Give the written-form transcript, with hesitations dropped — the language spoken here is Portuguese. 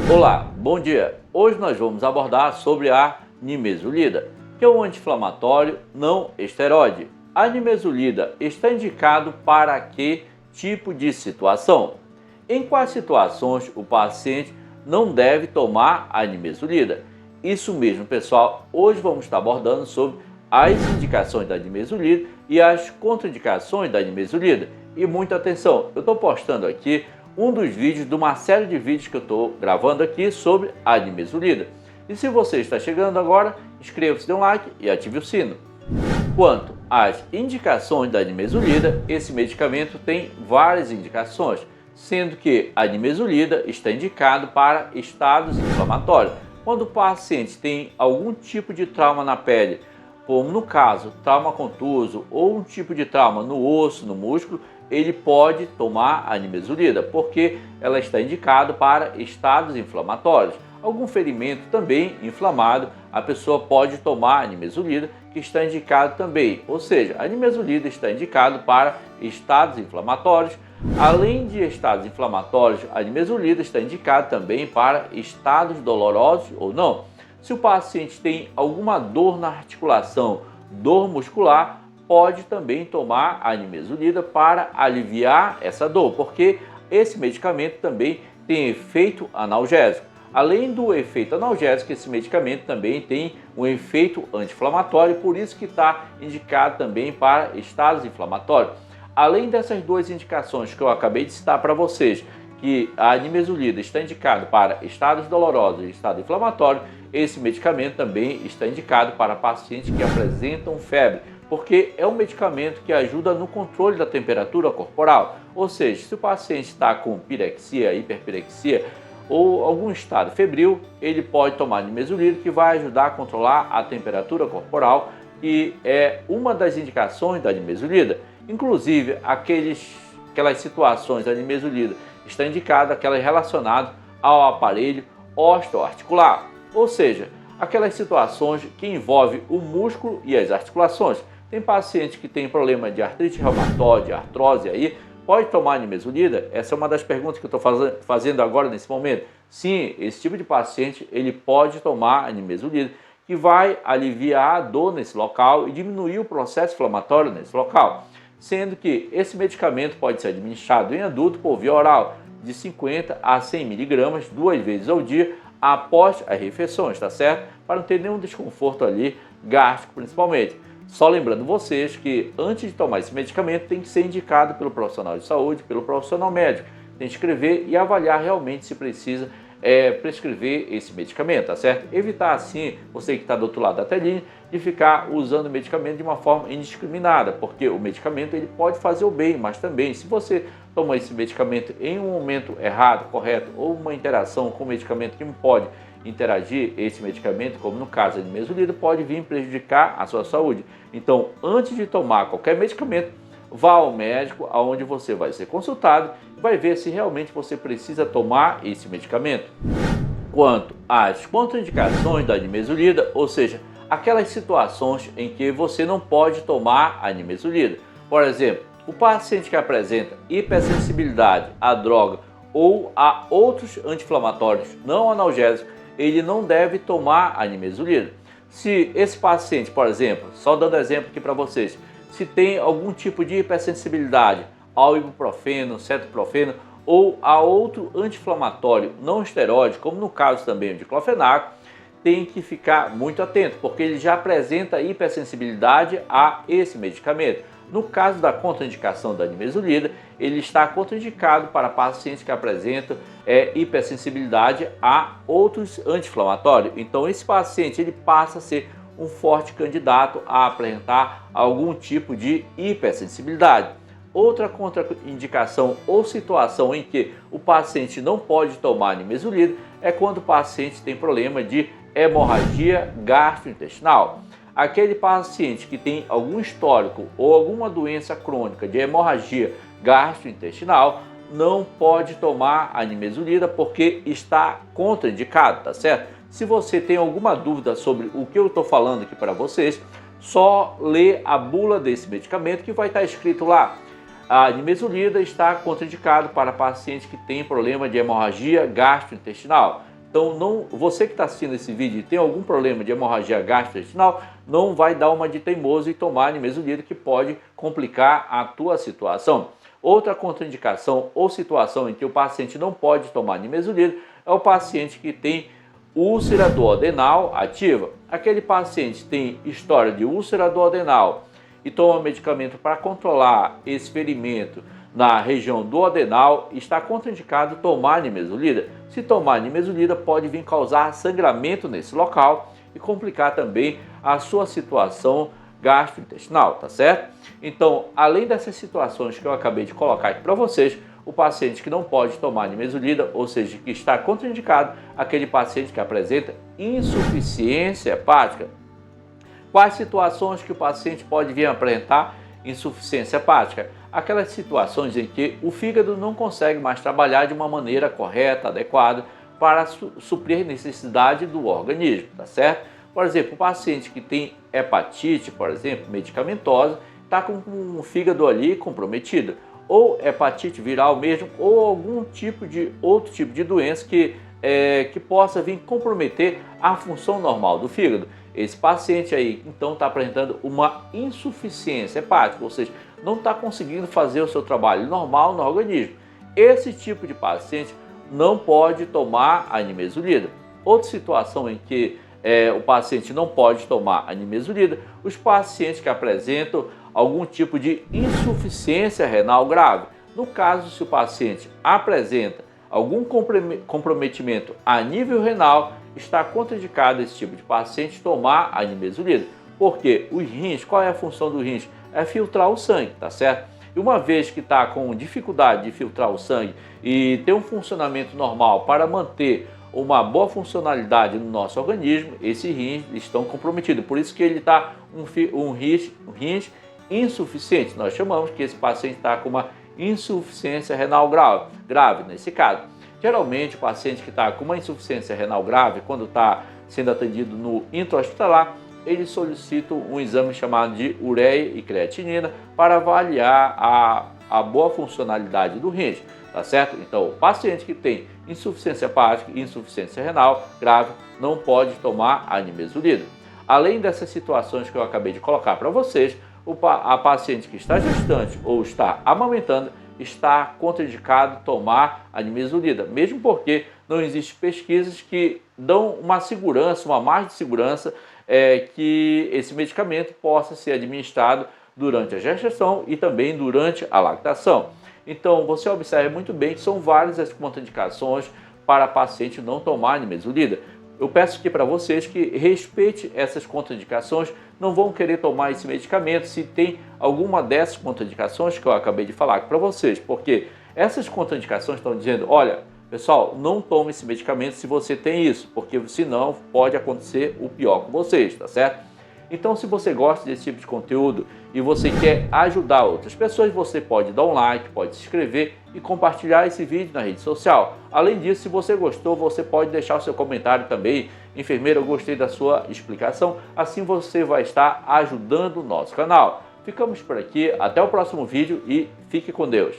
Olá, bom dia! Hoje nós vamos abordar sobre a nimesulida, que é um anti-inflamatório não esteroide. A nimesulida está indicado para que tipo de situação? Em quais situações o paciente não deve tomar a nimesulida? Isso mesmo, pessoal. Hoje vamos estar abordando sobre as indicações da nimesulida e as contraindicações da nimesulida. E muita atenção, eu estou postando aqui um dos vídeos de uma série de vídeos que eu estou gravando aqui sobre a nimesulida. E se você está chegando agora, inscreva-se, dê um like e ative o sino. Quanto às indicações da nimesulida, esse medicamento tem várias indicações, sendo que a nimesulida está indicado para estados inflamatórios. Quando o paciente tem algum tipo de trauma na pele, como no caso, trauma contuso ou um tipo de trauma no osso, no músculo, ele pode tomar a nimesulida, porque ela está indicada para estados inflamatórios. Algum ferimento também inflamado, a pessoa pode tomar a nimesulida, que está indicado também. Ou seja, a nimesulida está indicado para estados inflamatórios. Além de estados inflamatórios, a nimesulida está indicada também para estados dolorosos ou não. Se o paciente tem alguma dor na articulação, dor muscular, pode também tomar a nimesulida para aliviar essa dor, porque esse medicamento também tem efeito analgésico. Além do efeito analgésico, esse medicamento também tem um efeito anti-inflamatório, por isso que está indicado também para estados inflamatórios. Além dessas duas indicações que eu acabei de citar para vocês, que a nimesulida está indicado para estados dolorosos e estado inflamatório, esse medicamento também está indicado para pacientes que apresentam febre, porque é um medicamento que ajuda no controle da temperatura corporal. Ou seja, se o paciente está com pirexia, hiperpirexia ou algum estado febril, ele pode tomar nimesulida, que vai ajudar a controlar a temperatura corporal, e é uma das indicações da nimesulida. Inclusive, aquelas situações da nimesulida está indicada aquelas relacionadas ao aparelho osteoarticular, ou seja, aquelas situações que envolvem o músculo e as articulações. Tem paciente que tem problema de artrite reumatoide, artrose aí, pode tomar nimesulida? Essa é uma das perguntas que eu estou fazendo agora nesse momento. Sim, esse tipo de paciente ele pode tomar a nimesulida, que vai aliviar a dor nesse local e diminuir o processo inflamatório nesse local. Sendo que esse medicamento pode ser administrado em adulto por via oral, de 50 a 100 miligramas, 2 vezes ao dia, após as refeições, tá certo? Para não ter nenhum desconforto ali, gástrico principalmente. Só lembrando vocês que antes de tomar esse medicamento tem que ser indicado pelo profissional de saúde, pelo profissional médico. Tem que escrever e avaliar realmente se precisa prescrever esse medicamento, tá certo? Evitar assim, você que está do outro lado da telinha, de ficar usando o medicamento de uma forma indiscriminada, porque o medicamento ele pode fazer o bem, mas também se você toma esse medicamento em um momento errado, correto, ou uma interação com o medicamento que não pode interagir, esse medicamento, como no caso da nimesulida, pode vir prejudicar a sua saúde. Então, antes de tomar qualquer medicamento, vá ao médico, aonde você vai ser consultado, vai ver se realmente você precisa tomar esse medicamento. Quanto às contraindicações da nimesulida, ou seja, aquelas situações em que você não pode tomar a nimesulida. Por exemplo, o paciente que apresenta hipersensibilidade à droga ou a outros anti-inflamatórios não analgésicos, ele não deve tomar a nimesulida. Se esse paciente, por exemplo, só dando exemplo aqui para vocês, se tem algum tipo de hipersensibilidade ao ibuprofeno, cetoprofeno ou a outro anti-inflamatório não esteroide, como no caso também o diclofenaco, tem que ficar muito atento, porque ele já apresenta hipersensibilidade a esse medicamento. No caso da contraindicação da nimesulida, ele está contraindicado para pacientes que apresentam hipersensibilidade a outros anti-inflamatórios. Então esse paciente ele passa a ser um forte candidato a apresentar algum tipo de hipersensibilidade. Outra contraindicação ou situação em que o paciente não pode tomar nimesulida é quando o paciente tem problema de hemorragia gastrointestinal. Aquele paciente que tem algum histórico ou alguma doença crônica de hemorragia gastrointestinal não pode tomar a nimesulida porque está contraindicado, tá certo? Se você tem alguma dúvida sobre o que eu estou falando aqui para vocês, só lê a bula desse medicamento que vai estar escrito lá. A nimesulida está contraindicado para pacientes que têm problema de hemorragia gastrointestinal. Então, você que está assistindo esse vídeo e tem algum problema de hemorragia gastrointestinal, não vai dar uma de teimoso e tomar nimesulida, que pode complicar a tua situação. Outra contraindicação ou situação em que o paciente não pode tomar nimesulida é o paciente que tem úlcera duodenal ativa. Aquele paciente tem história de úlcera duodenal e toma medicamento para controlar esse ferimento na região duodenal, está contraindicado tomar nimesulida. Se tomar nimesulida, pode vir causar sangramento nesse local e complicar também a sua situação gastrointestinal, tá certo? Então, além dessas situações que eu acabei de colocar aqui para vocês, o paciente que não pode tomar nimesulida, ou seja, que está contraindicado, aquele paciente que apresenta insuficiência hepática. Quais situações que o paciente pode vir a apresentar insuficiência hepática? Aquelas situações em que o fígado não consegue mais trabalhar de uma maneira correta, adequada, para suprir a necessidade do organismo, tá certo? Por exemplo, o paciente que tem hepatite, por exemplo, medicamentosa, está com um fígado ali comprometido, ou hepatite viral mesmo, ou algum outro tipo de doença que possa vir comprometer a função normal do fígado. Esse paciente aí, então, está apresentando uma insuficiência hepática, ou seja, não está conseguindo fazer o seu trabalho normal no organismo. Esse tipo de paciente não pode tomar a nimesulida. Outra situação em que o paciente não pode tomar a nimesulida, os pacientes que apresentam algum tipo de insuficiência renal grave. No caso, se o paciente apresenta algum comprometimento a nível renal, está contraindicado esse tipo de paciente tomar a nimesulida. Porque os rins, qual é a função do rins? É filtrar o sangue, tá certo? E uma vez que está com dificuldade de filtrar o sangue e ter um funcionamento normal para manter uma boa funcionalidade no nosso organismo, esses rins estão comprometidos. Por isso que ele está um rins insuficiente. Nós chamamos que esse paciente está com uma insuficiência renal grave nesse caso. Geralmente, o paciente que está com uma insuficiência renal grave, quando está sendo atendido no intra-hospitalar, ele solicita um exame chamado de ureia e creatinina para avaliar a boa funcionalidade do rins, tá certo? Então, o paciente que tem insuficiência hepática e insuficiência renal grave não pode tomar a nimesulida. Além dessas situações que eu acabei de colocar para vocês, a paciente que está gestante ou está amamentando está contraindicado tomar a nimesulida, mesmo porque não existem pesquisas que dão uma segurança, uma margem de segurança que esse medicamento possa ser administrado durante a gestação e também durante a lactação. Então, você observa muito bem que são várias as contraindicações para a paciente não tomar nimesulida. Eu peço aqui para vocês que respeite essas contraindicações, não vão querer tomar esse medicamento se tem alguma dessas contraindicações que eu acabei de falar aqui para vocês, porque essas contraindicações estão dizendo, olha, pessoal, não tome esse medicamento se você tem isso, porque senão pode acontecer o pior com vocês, tá certo? Então, se você gosta desse tipo de conteúdo e você quer ajudar outras pessoas, você pode dar um like, pode se inscrever e compartilhar esse vídeo na rede social. Além disso, se você gostou, você pode deixar o seu comentário também. Enfermeira, eu gostei da sua explicação. Assim você vai estar ajudando o nosso canal. Ficamos por aqui, até o próximo vídeo e fique com Deus.